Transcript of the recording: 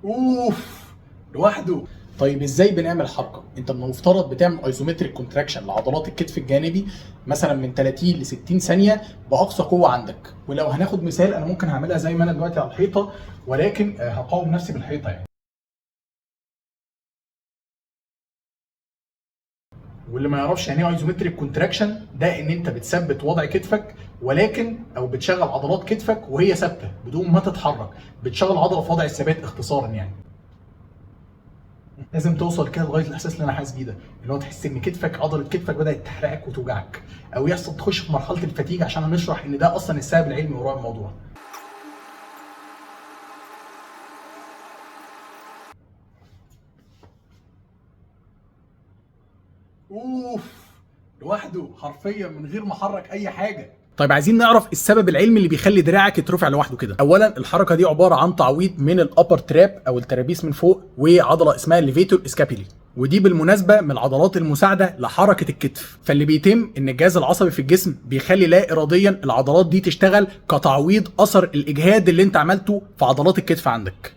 اوف لوحده. طيب ازاي بنعمل حركه؟ انت من المفترض بتعمل ايزومتريك كونتراكشن لعضلات الكتف الجانبي مثلا من 30 ل 60 ثانيه باقصى قوه عندك. ولو هناخد مثال انا ممكن هعملها زي ما انا دلوقتي على الحيطه، ولكن هقاوم نفسي بالحيطه يعني. واللي ما يعرفش يعني ايه ايزومتريك كونتراكشن، ده ان انت بتثبت وضع كتفك ولكن او بتشغل عضلات كتفك وهي ثابته بدون ما تتحرك، بتشغل عضله في وضع الثبات اختصارا يعني. لازم توصل كده لغايه الاحساس اللي انا حاسس بيه ده، اللي هو تحس ان كتفك، عضله كتفك بدات تحرقك وتوجعك، او يحصل تخش في مرحله الفتيج، عشان نشرح ان ده اصلا السبب العلمي وراء الموضوع. اوف لوحده حرفيا من غير ما احرك اي حاجه. طيب عايزين نعرف السبب العلمي اللي بيخلي دراعك يترفع لوحده كده. اولا الحركه دي عباره عن تعويض من الابر تراب او الترابيس من فوق وعضله اسمها الليفيتور اسكابيلي، ودي بالمناسبه من العضلات المساعده لحركه الكتف. فاللي بيتم ان الجهاز العصبي في الجسم بيخلي لا اراديا العضلات دي تشتغل كتعويض اثر الاجهاد اللي انت عملته في عضلات الكتف عندك.